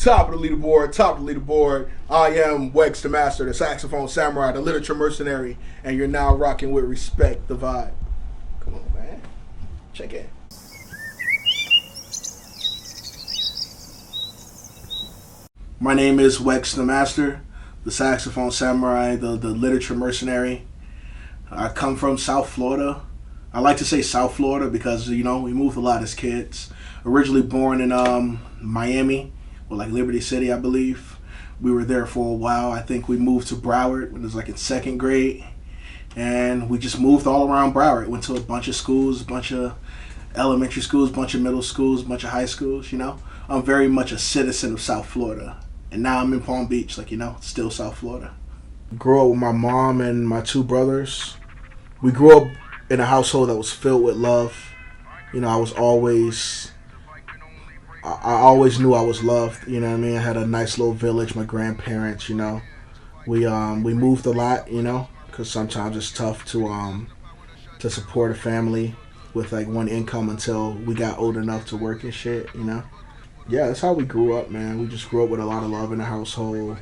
Top of the leaderboard, top of the leaderboard. I am WEX the Master, the saxophone samurai, the literature mercenary, and you're now rocking with Respect the Vibe. Come on, man. Check in. My name is WEX the Master, the saxophone samurai, the literature mercenary. I come from South Florida. I like to say South Florida because, you know, we moved a lot as kids. Originally born in Miami, or like Liberty City, I believe. We were there for a while. I think we moved to Broward when it was like in second grade. And we just moved all around Broward. Went to a bunch of schools, a bunch of elementary schools, a bunch of middle schools, a bunch of high schools, you know. I'm very much a citizen of South Florida. And now I'm in Palm Beach, like, you know, still South Florida. Grew up with my mom and my two brothers. We grew up in a household that was filled with love. You know, I always knew I was loved. You know what I mean? I had a nice little village. My grandparents, you know, we moved a lot. You know, because sometimes it's tough to support a family with like one income until we got old enough to work and shit. You know, yeah, that's how we grew up, man. We just grew up with a lot of love in the household.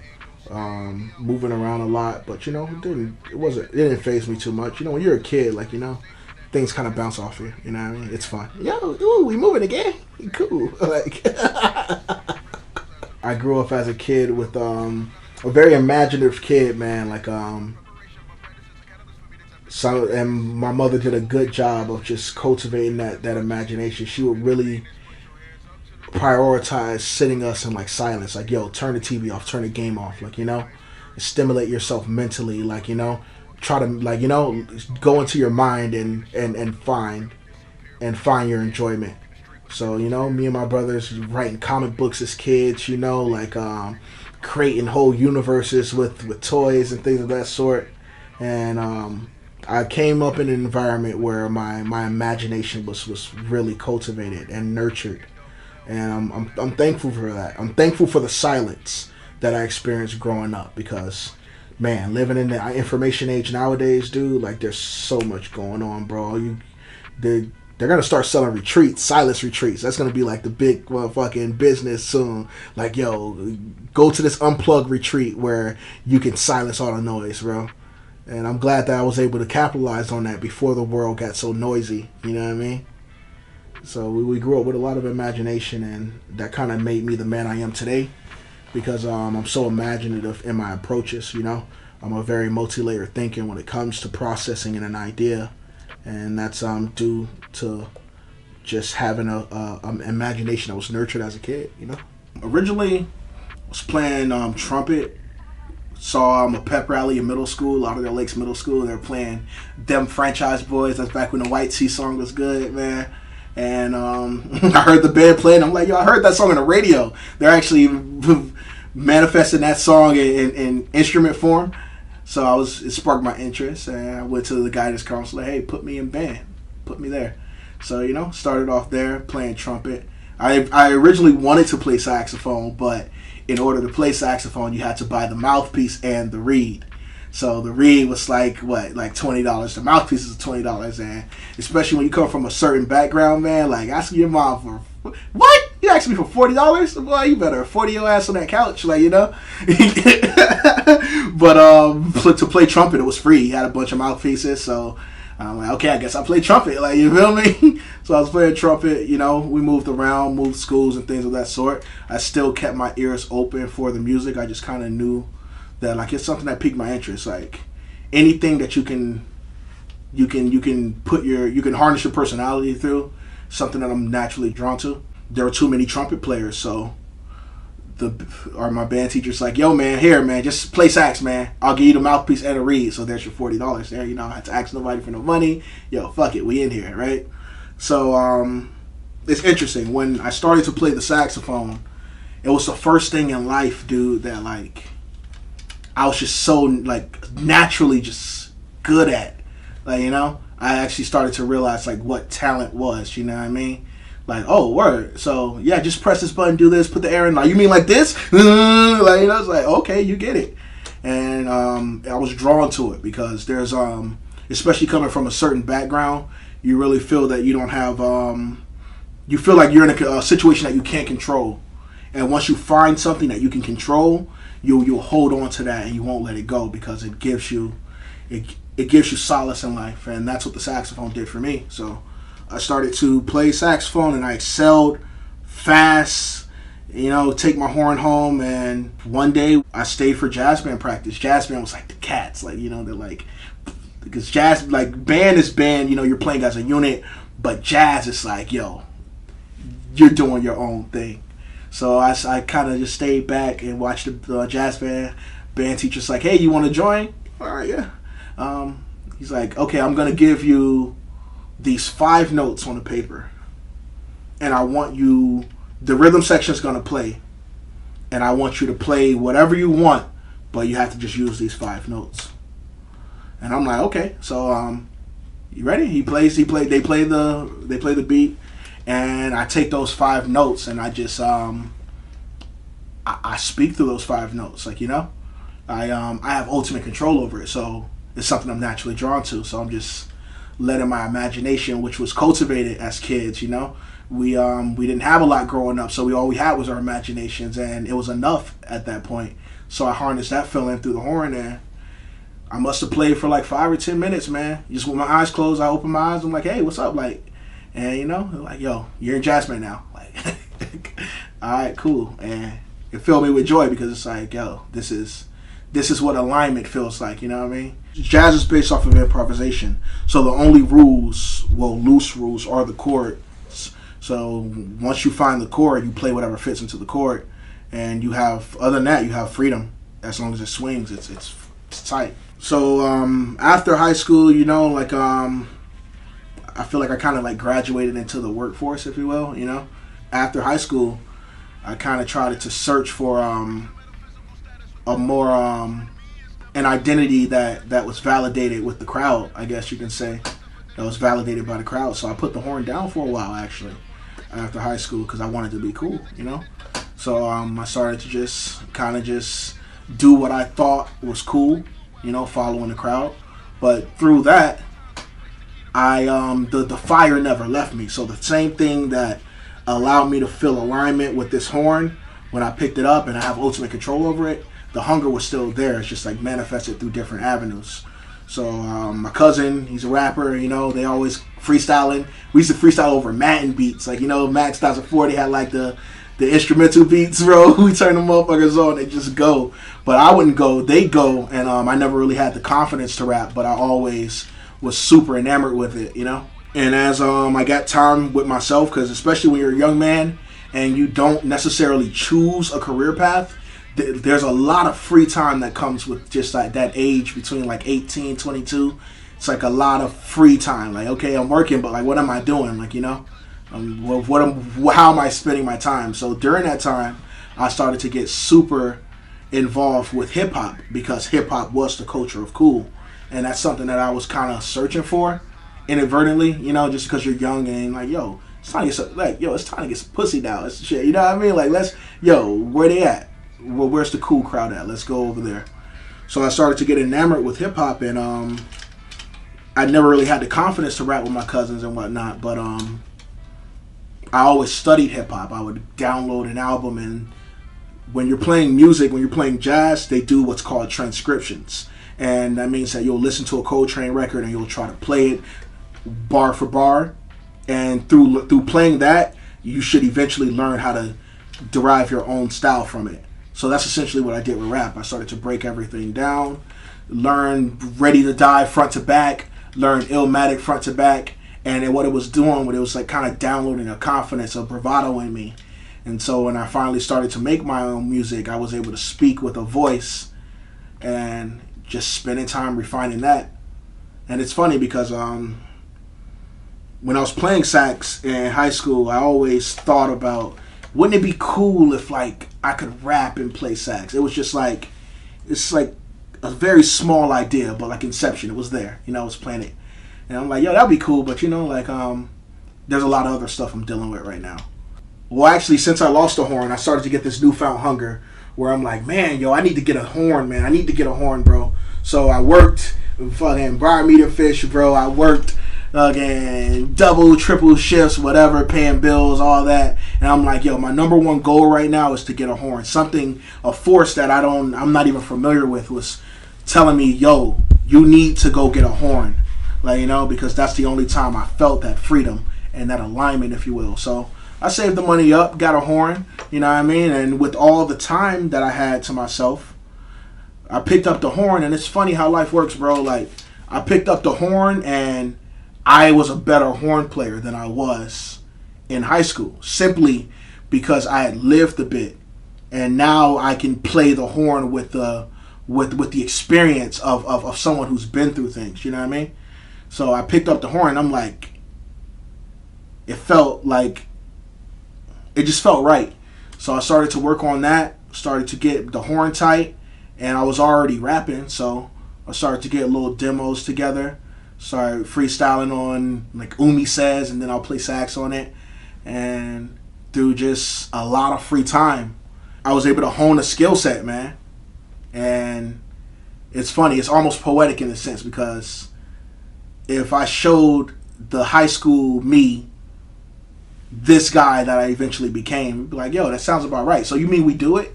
Moving around a lot, but you know, it didn't faze me too much. You know, when you're a kid, like, you know, things kind of bounce off you. You know what I mean? It's fun. Yo, ooh, we moving again? Cool. Like, I grew up as a kid with a very imaginative kid, man. Like, and my mother did a good job of just cultivating that imagination. She would really prioritize sitting us in like silence, like, yo, turn the TV off, turn the game off, like, you know, stimulate yourself mentally, like, you know, try to, like, you know, go into your mind and find your enjoyment. So, you know, me and my brothers writing comic books as kids, you know, like creating whole universes with toys and things of that sort. And I came up in an environment where my imagination was really cultivated and nurtured. And I'm thankful for that. I'm thankful for the silence that I experienced growing up because, man, living in the information age nowadays, dude, like, there's so much going on, bro. They're gonna start selling retreats, silence retreats. That's gonna be like the big fucking business soon. Like, yo, go to this unplugged retreat where you can silence all the noise, bro. And I'm glad that I was able to capitalize on that before the world got so noisy. You know what I mean? So we grew up with a lot of imagination, and that kind of made me the man I am today because I'm so imaginative in my approaches, you know. I'm a very multi-layered thinker when it comes to processing an idea, and that's due to just having an imagination that was nurtured as a kid, you know. Originally, I was playing trumpet. Saw a pep rally in middle school, Lauderdale Lakes Middle School. They were playing Them Franchise Boys. That's back when the White Sea song was good, man. And I heard the band playing. I'm like, yo, I heard that song on the radio. They're actually manifesting that song in instrument form. So it sparked my interest, and I went to the guidance counselor. Hey, put me in band, put me there. So, you know, started off there playing trumpet. I originally wanted to play saxophone, but in order to play saxophone, you had to buy the mouthpiece and the reed. So the reed was like $20. The mouthpiece is $20, and especially when you come from a certain background, man, like asking your mom for what? You asked me for $40? Boy, you better 40 your ass on that couch, like, you know. But to play trumpet, it was free. You had a bunch of mouthpieces, so I'm like, okay, I guess I play trumpet, like, you feel me? So I was playing trumpet. You know, we moved around, moved schools and things of that sort. I still kept my ears open for the music. I just kind of knew that, like, it's something that piqued my interest. Like, anything that you can harness your personality through, something that I'm naturally drawn to. There were too many trumpet players, so my band teacher's like, yo, man, here, man, just play sax, man. I'll give you the mouthpiece and a reed, so there's your $40 there. You know, I had to ask nobody for no money. Yo, fuck it, we in here, right? So it's interesting. When I started to play the saxophone, it was the first thing in life, dude, that, like, I was just so, like, naturally just good at. Like, you know, I actually started to realize, like, what talent was, you know what I mean? Like, oh, word. So, yeah, just press this button, do this, put the air in. Like, you mean like this? Like, you know, it's like, okay, you get it. And I was drawn to it because there's, especially coming from a certain background, you really feel that you don't have, you feel like you're in a situation that you can't control. And once you find something that you can control, you'll hold on to that and you won't let it go, because it gives you it gives you solace in life. And that's what the saxophone did for me. So I started to play saxophone and I excelled fast, take my horn home. And one day I stayed for jazz band practice. Jazz band was like the cats, like, they're like, because jazz, like, band is band, you're playing as a unit, but jazz is like, yo, you're doing your own thing. So I kind of just stayed back and watched the jazz band teacher's like, hey, you want to join? All right, yeah. He's like, okay, I'm going to give you these 5 notes on the paper, and I want you, the rhythm section's going to play, and I want you to play whatever you want, but you have to just use these 5 notes. And I'm like, okay. So you ready? They play the beat, and I take those 5 notes and I just I speak through those 5 notes, like, I have ultimate control over it, so it's something I'm naturally drawn to. So I'm just letting my imagination, which was cultivated as kids, we didn't have a lot growing up, so all we had was our imaginations, and it was enough at that point. So I harnessed that feeling through the horn, and I must have played for like 5 or 10 minutes, man. Just with my eyes closed, I open my eyes. I'm like, hey, what's up? Like, and like, yo, you're in jazz band now. Like, all right, cool. And it filled me with joy, because it's like, yo, this is what alignment feels like. You know what I mean? Jazz is based off of improvisation. So the only rules, loose rules, are the chords. So once you find the chord, you play whatever fits into the chord, and other than that, you have freedom. As long as it swings, it's tight. So after high school, I feel like I kind of like graduated into the workforce, if you will. After high school, I kind of tried to search for a more an identity that was validated with the crowd, I guess you can say, that was validated by the crowd. So I put the horn down for a while, actually, after high school, because I wanted to be cool, So I started to just do what I thought was cool, following the crowd. But through that, the fire never left me. So the same thing that allowed me to feel alignment with this horn when I picked it up and I have ultimate control over it, the hunger was still there. It's just like manifested through different avenues. So my cousin, he's a rapper, they always freestyling. We used to freestyle over Madden beats. Like, Max 2004, they had like the instrumental beats, bro. We turn them motherfuckers on, they just go. But I wouldn't go, they go. And I never really had the confidence to rap, but I always was super enamored with it, And as I got time with myself, because especially when you're a young man and you don't necessarily choose a career path, there's a lot of free time that comes with just like that age between like 18, 22. It's like a lot of free time. Like, okay, I'm working, but like, what am I doing? Like, how am I spending my time? So during that time, I started to get super involved with hip hop, because hip hop was the culture of cool, and that's something that I was kind of searching for, inadvertently. Just because you're young and like, yo, it's time to it's time to get some pussy now. It's shit. You know what I mean? Like, where they at? Well, where's the cool crowd at? Let's go over there. So I started to get enamored with hip hop, and I never really had the confidence to rap with my cousins and whatnot, but I always studied hip hop. I would download an album, and when you're playing music, when you're playing jazz, they do what's called transcriptions, and that means that you'll listen to a Coltrane record and you'll try to play it bar for bar, and through playing that, you should eventually learn how to derive your own style from it. So that's essentially what I did with rap. I started to break everything down, learn Ready to Die front to back, learn Illmatic front to back, and then what it was doing, it was like kind of downloading a confidence, a bravado in me. And so when I finally started to make my own music, I was able to speak with a voice and just spending time refining that. And it's funny because when I was playing sax in high school, I always thought about, wouldn't it be cool if like I could rap and play sax? It was just like, it's like a very small idea, but like Inception, it was there. I was playing it, and I'm like, yo, that'd be cool. But there's a lot of other stuff I'm dealing with right now. Well, actually, since I lost the horn, I started to get this newfound hunger where I'm like, man, yo, I need to get a horn, man. I need to get a horn, bro. So I worked fucking bar meter fish, bro. I worked again, double, triple shifts, whatever, paying bills, all that. And I'm like, yo, my number one goal right now is to get a horn. Something, a force that I'm not even familiar with was telling me, yo, you need to go get a horn. Like, you know, because that's the only time I felt that freedom and that alignment, if you will. So I saved the money up, got a horn, you know what I mean? And with all the time that I had to myself, I picked up the horn. And it's funny how life works, bro. Like, I picked up the horn and I was a better horn player than I was in high school, simply because I had lived a bit. And now I can play the horn with the experience of someone who's been through things, you know what I mean? So I picked up the horn and I'm like, it just felt right. So I started to work on that, started to get the horn tight, and I was already rapping, so I started to get little demos together, started freestyling on like Umi Says, and then I'll play sax on it. And through just a lot of free time, I was able to hone a skill set, man. And it's funny, it's almost poetic in a sense, because if I showed the high school me this guy that I eventually became, be like, yo, that sounds about right. So you mean we do it?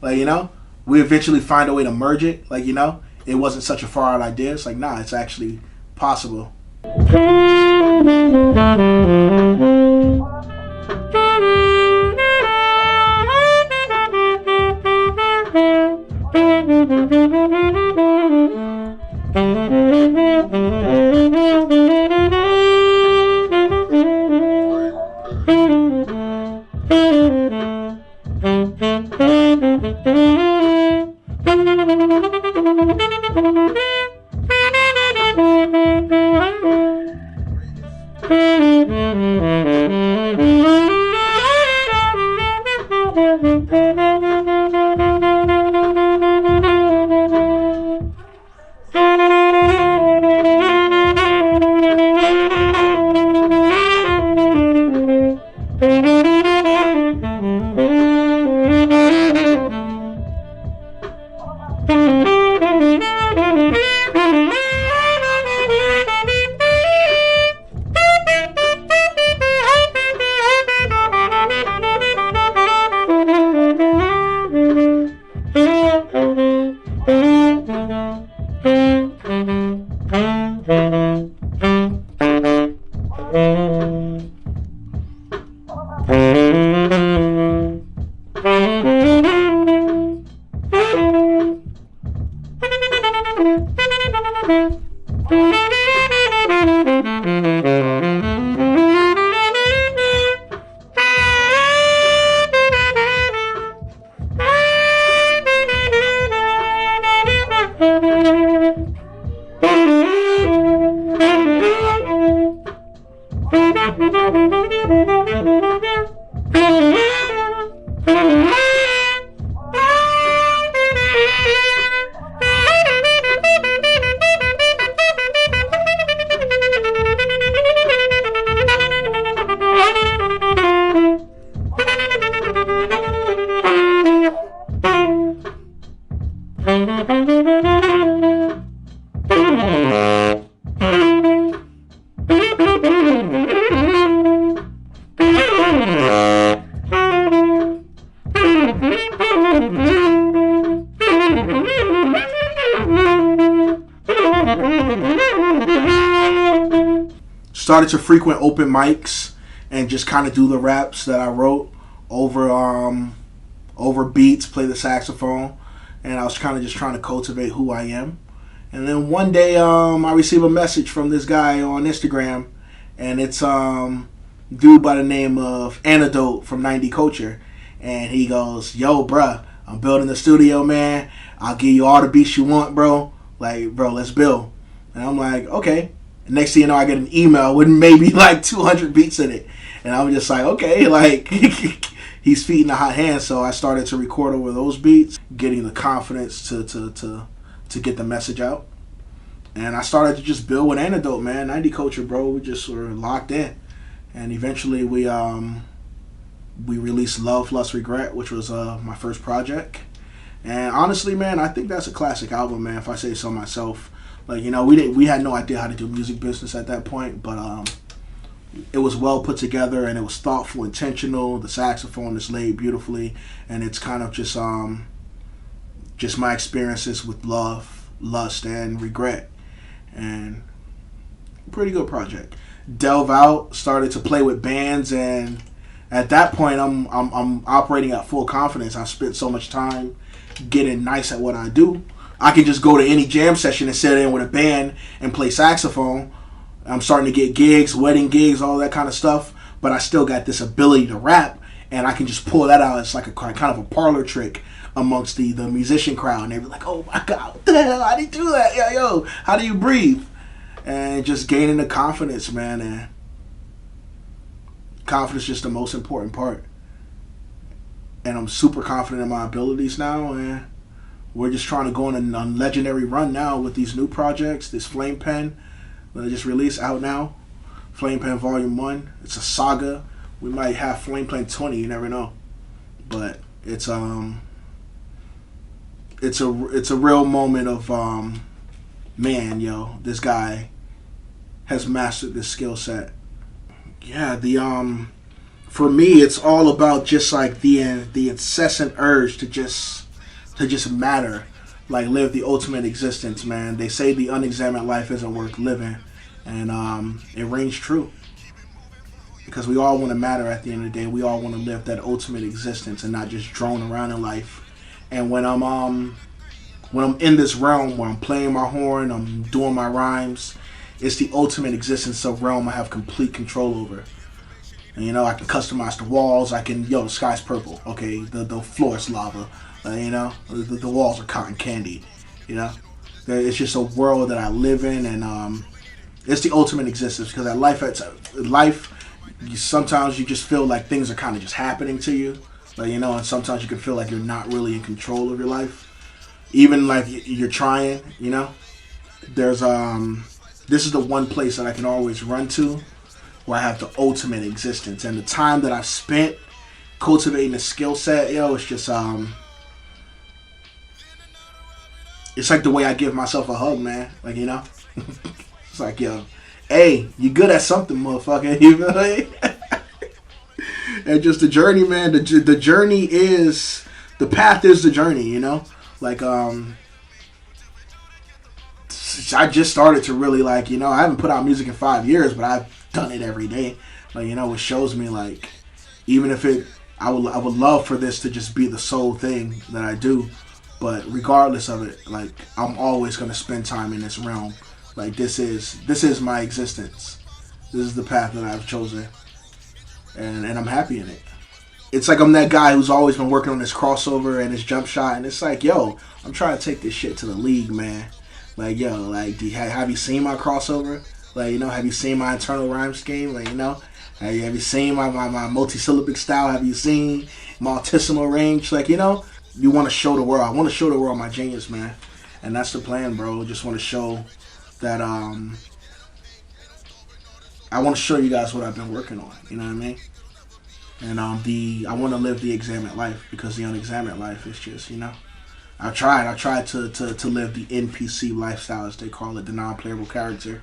Like, you know, we eventually find a way to merge it. Like, you know, it wasn't such a far out idea. It's like, nah, it's actually possible. Started to frequent open mics and just kind of do the raps that I wrote over beats, play the saxophone, and I was kind of just trying to cultivate who I am. And then one day I received a message from this guy on Instagram, and it's dude by the name of Antidote from 90 Culture, and he goes, yo, bruh, I'm building the studio, man. I'll give you all the beats you want, bro. Like, bro, let's build. And I'm like, okay. And next thing you know, I get an email with maybe like 200 beats in it. And I'm just like, okay, like, he's feeding the hot hand. So I started to record over those beats, getting the confidence to get the message out. And I started to just build with Antidote, man. 90 Culture, bro. We just were locked in. And eventually we released Love, Lust, Regret, which was my first project. And honestly, man, I think that's a classic album, man, if I say so myself. Like, we had no idea how to do music business at that point, but it was well put together and it was thoughtful, intentional. The saxophone is laid beautifully, and it's kind of just my experiences with love, lust, and regret, and pretty good project. Delve out, started to play with bands, and at that point, I'm operating at full confidence. I spent so much time getting nice at what I do. I can just go to any jam session and sit in with a band and play saxophone. I'm starting to get gigs, wedding gigs, all that kind of stuff. But I still got this ability to rap, and I can just pull that out. It's like a kind of a parlor trick amongst the musician crowd, and they be like, "Oh my God, what the hell? How do you do that? Yo, how do you breathe?" And just gaining the confidence, man. And confidence is just the most important part. And I'm super confident in my abilities now, and we're just trying to go on a legendary run now with these new projects. This Flame Pen that I just released out now, Flame Pen Vol.1. It's a saga. We might have Flame Pen 20. You never know, but it's a real moment of man, yo, this guy has mastered this skill set. Yeah, for me, it's all about just like the incessant urge to just matter, like live the ultimate existence, man. They say the unexamined life isn't worth living, and it rings true. Because we all want to matter at the end of the day. We all want to live that ultimate existence and not just drone around in life. And when I'm in this realm where I'm playing my horn, I'm doing my rhymes, it's the ultimate existence of realm I have complete control over. And, I can customize the walls. I can, the sky's purple. Okay, the floor is lava. The walls are cotton candy. It's just a world that I live in, and it's the ultimate existence. Because at life, sometimes you just feel like things are kind of just happening to you. And sometimes you can feel like you're not really in control of your life. Even like you're trying, There's this is the one place that I can always run to where I have the ultimate existence. And the time that I've spent cultivating a skill set, it's just it's like the way I give myself a hug, man. It's like, hey, you good at something, motherfucker. You feel me? And just the journey, man. The journey is, the path is the journey, I just started to really I haven't put out music in 5 years, but I've done it every day. It shows me even if I would love for this to just be the sole thing that I do, but regardless of it, I'm always gonna spend time in this realm. This is my existence. This is the path that I've chosen, and I'm happy in it. It's like I'm that guy who's always been working on this crossover and this jump shot, and it's like, I'm trying to take this shit to the league, man. Have you seen my crossover? Have you seen my internal rhyme scheme? Have you seen my multisyllabic style? Have you seen my altissimo range? You want to show the world. I want to show the world my genius, man. And that's the plan, bro. Just want to show that, I want to show you guys what I've been working on. You know what I mean? And I want to live the examined life, because the unexamined life is just, I tried to live the NPC lifestyle, as they call it, the non-playable character,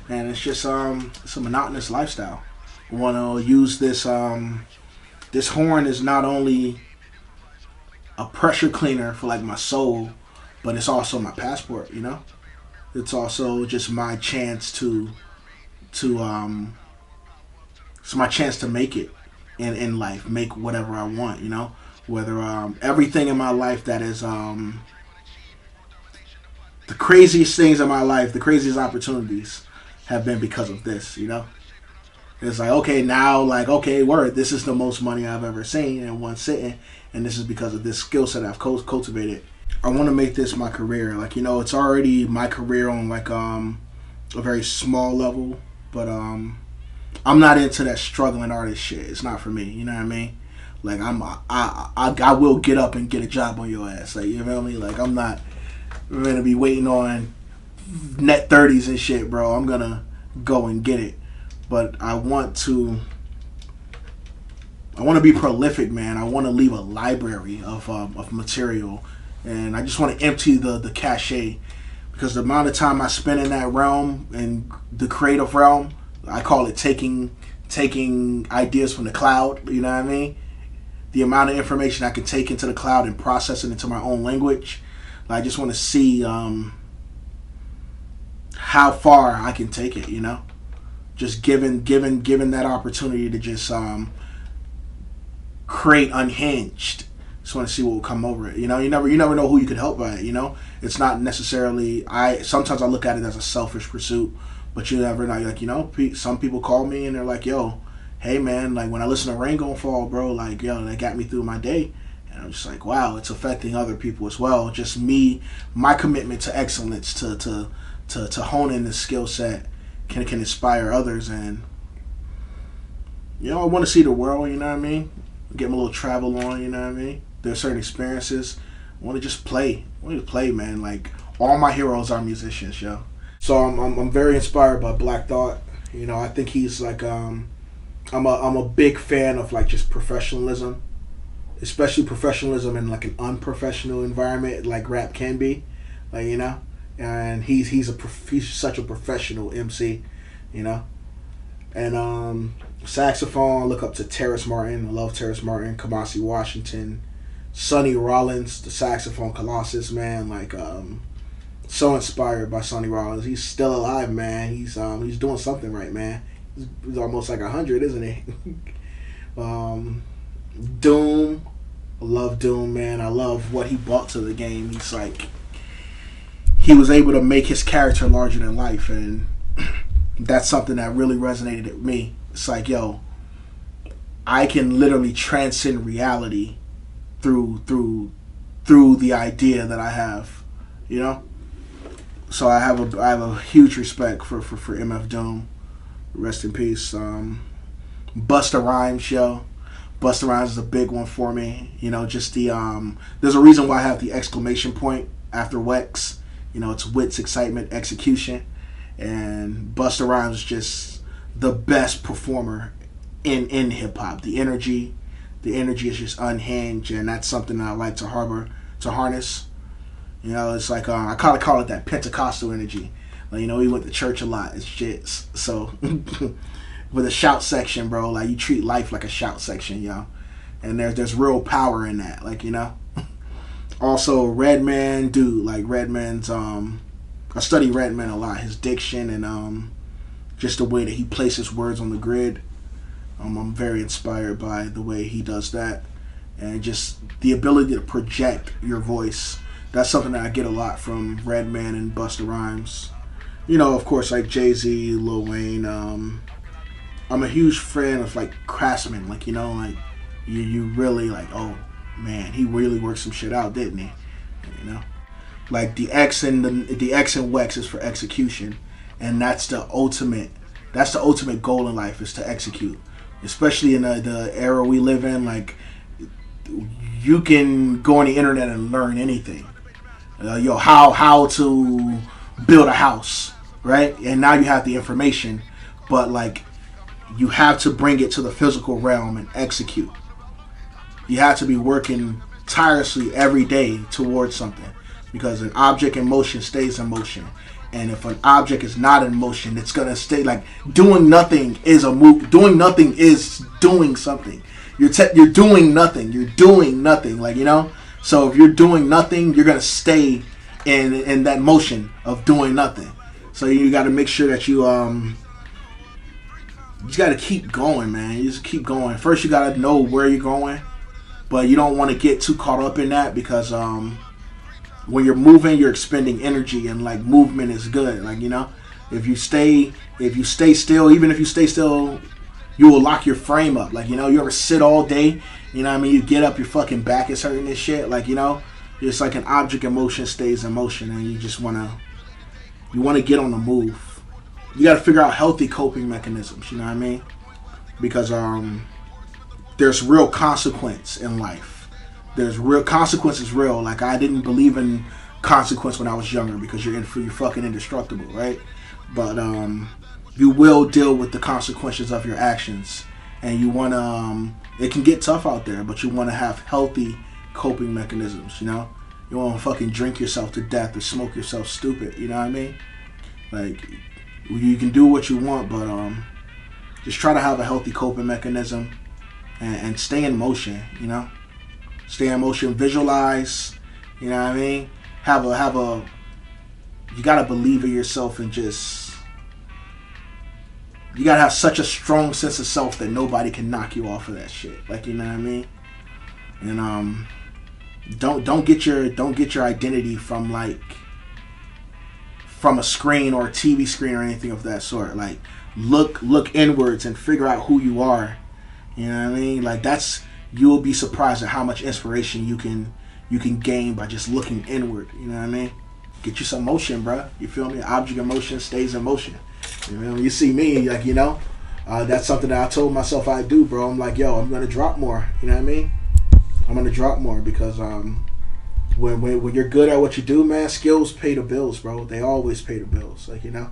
and it's just it's a monotonous lifestyle. I want to use this this horn is not only a pressure cleaner for my soul, but it's also my passport. It's also just my chance to it's my chance to make it in life, make whatever I want. Whether everything in my life that is the craziest things in my life, the craziest opportunities have been because of this, It's okay, now, word, this is the most money I've ever seen in one sitting, and this is because of this skill set I've cultivated. I want to make this my career. It's already my career on a very small level, but I'm not into that struggling artist shit. It's not for me, you know what I mean? I will get up and get a job on your ass. You feel me? I'm not gonna be waiting on net 30s and shit, bro. I'm gonna go and get it. But I want to be prolific, man. I want to leave a library of material, and I just want to empty the cache because the amount of time I spend in that realm, in the creative realm, I call it taking ideas from the cloud. You know what I mean? The amount of information I can take into the cloud and process it into my own language. I just want to see how far I can take it. You know, just given that opportunity to just create unhinged. Just want to see what will come over it. You know, you never know who you could help by it. You know, it's not necessarily. Sometimes I look at it as a selfish pursuit, but you never know. Like, you know, some people call me and they're like, "Yo, hey man, like when I listen to Rain Gon' Fall, bro, like yo, that got me through my day." And I'm just like, wow, it's affecting other people as well. Just me, my commitment to excellence, to hone in this skill set can inspire others, and you know, I want to see the world. You know what I mean? Get my little travel on. You know what I mean? There's certain experiences. I want to just play. I want to play, man. Like all my heroes are musicians, yo. So I'm very inspired by Black Thought. You know, I think he's like I'm a big fan of like just professionalism, especially professionalism in like an unprofessional environment like rap can be, like, you know. And he's such a professional MC, you know. And saxophone, I look up to Terrace Martin. I love Terrace Martin, Kamasi Washington, Sonny Rollins, the saxophone colossus, man. Like so inspired by Sonny Rollins. He's still alive, man. He's doing something right, man. He's almost like 100, isn't he? Doom, I love Doom, man. I love what he brought to the game. He's like, he was able to make his character larger than life, and that's something that really resonated with me. It's like, yo, I can literally transcend reality through the idea that I have, you know. So I have a huge respect for MF Doom. Rest in peace. Busta Rhymes, yo. Busta Rhymes is a big one for me. You know, just the there's a reason why I have the exclamation point after WEX. You know, it's wits, excitement, execution, and Busta Rhymes is just the best performer in hip hop. The energy is just unhinged, and that's something that I like to harness. You know, it's like I kind of call it that Pentecostal energy. Like, you know, we went to church a lot. It's shit. So with a shout section, bro, like you treat life like a shout section, yo. And there's real power in that, like, you know. Also, Redman, dude, like Redman's I study Redman a lot. His diction and just the way that he places words on the grid. I'm very inspired by the way he does that, and just the ability to project your voice. That's something that I get a lot from Redman and Busta Rhymes. You know, of course, like Jay-Z, Lil Wayne. I'm a huge fan of like craftsmen. Like, you know, like you really like, oh man, he really worked some shit out, didn't he? You know, like the X and WEX is for execution, and that's the ultimate goal in life, is to execute. Especially in the era we live in, like you can go on the internet and learn anything. How to build a house, right? And now you have the information, but like you have to bring it to the physical realm and execute. You have to be working tirelessly every day towards something, because an object in motion stays in motion. And if an object is not in motion, it's gonna stay. Like doing nothing is a move. Doing nothing is doing something. You're doing nothing. You're doing nothing. Like, you know. So if you're doing nothing, you're gonna stay in that motion of doing nothing. So you got to make sure that you got to keep going, man. You just keep going. First, you got to know where you're going, but you don't want to get too caught up in that, because when you're moving, you're expending energy, and like movement is good. Like, you know, if you stay still, even if you stay still, you will lock your frame up. Like, you know, you ever sit all day, you know what I mean? You get up, your fucking back is hurting and shit. Like, you know, it's like an object in motion stays in motion, and you just want to get on the move. You got to figure out healthy coping mechanisms, you know what I mean? Because there's real consequence in life. There's real consequence is real. Like, I didn't believe in consequence when I was younger, because you're fucking indestructible, right? But you will deal with the consequences of your actions, and you want to it can get tough out there, but you want to have healthy coping mechanisms, you know. You don't fucking drink yourself to death or smoke yourself stupid. You know what I mean? Like, you can do what you want, but just try to have a healthy coping mechanism and stay in motion. You know, stay in motion. Visualize. You know what I mean? Have a. You gotta believe in yourself and just. You gotta have such a strong sense of self that nobody can knock you off of that shit. Like, you know what I mean? And don't get your identity from a screen or a TV screen or anything of that sort. Like, look inwards and figure out who you are. You know what I mean? Like, you'll be surprised at how much inspiration you can gain by just looking inward. You know what I mean? Get you some motion, bro. You feel me? Object in motion stays in motion. You know, you see me, like, you know, that's something that I told myself I'd do, bro. I'm like, yo, I'm gonna drop more. You know what I mean? I'm gonna drop more because when you're good at what you do, man, skills pay the bills, bro. They always pay the bills, like, you know.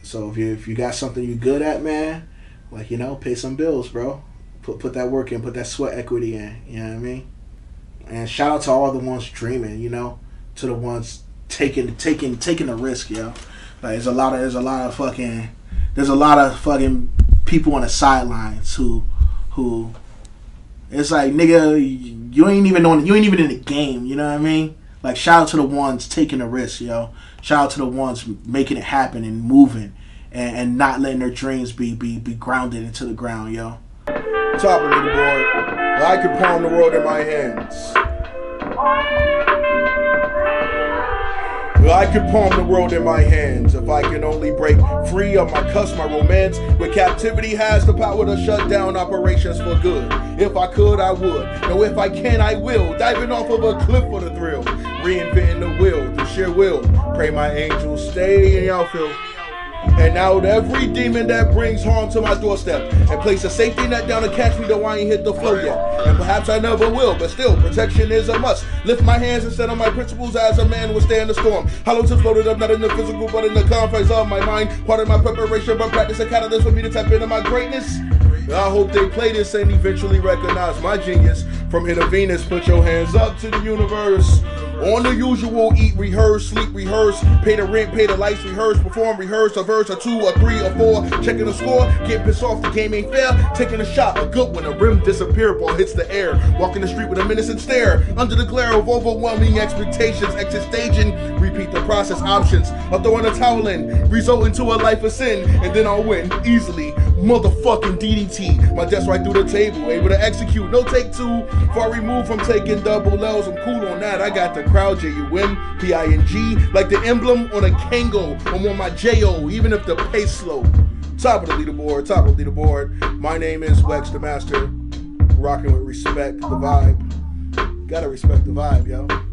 So if you got something you're good at, man, like, you know, pay some bills, bro. Put that work in, put that sweat equity in. You know what I mean? And shout out to all the ones dreaming, you know, to the ones taking the risk, yo. Like, there's a lot of fucking people on the sidelines who it's like, nigga, you ain't even in the game, you know what I mean? Like, shout out to the ones taking the risk, yo. Shout out to the ones making it happen and moving and not letting their dreams be grounded into the ground, yo. Top of the board, I could palm the world in my hands. I could palm the world in my hands if I can only break free of my cuss, my romance. Where captivity has the power to shut down operations for good. If I could, I would. No, if I can, I will. Diving off of a cliff for the thrill. Reinventing the will, the sheer will. Pray my angels stay in y'all feel. And out every demon that brings harm to my doorstep. And place a safety net down to catch me though I ain't hit the flow yet. And perhaps I never will, but still, protection is a must. Lift my hands and set on my principles as a man would stand the storm. Hollow tips loaded up, not in the physical, but in the confines of my mind. Part of my preparation, but practice a catalyst for me to tap into my greatness. I hope they play this and eventually recognize my genius. From here to Venus, put your hands up to the universe. On the usual, eat, rehearse, sleep, rehearse, pay the rent, pay the lights, rehearse, perform, rehearse, a verse, or two, or three, or four, checking the score, get pissed off, the game ain't fair, taking a shot, a good one, a rim disappear, ball hits the air, walking the street with a menacing stare, under the glare of overwhelming expectations, exit staging, repeat the process, options, I'll throw in a towel in, result into a life of sin, and then I'll win, easily, motherfucking DDT, my desk right through the table, able to execute, no take two, far removed from taking double L's, I'm cool on that, I got the crowd, J-U-M-P-I-N-G, like the emblem on a Kango, I'm on my J-O, even if the pace slow. Top of the leaderboard, my name is WEX the Master, rocking with respect, the vibe, gotta respect the vibe, yo.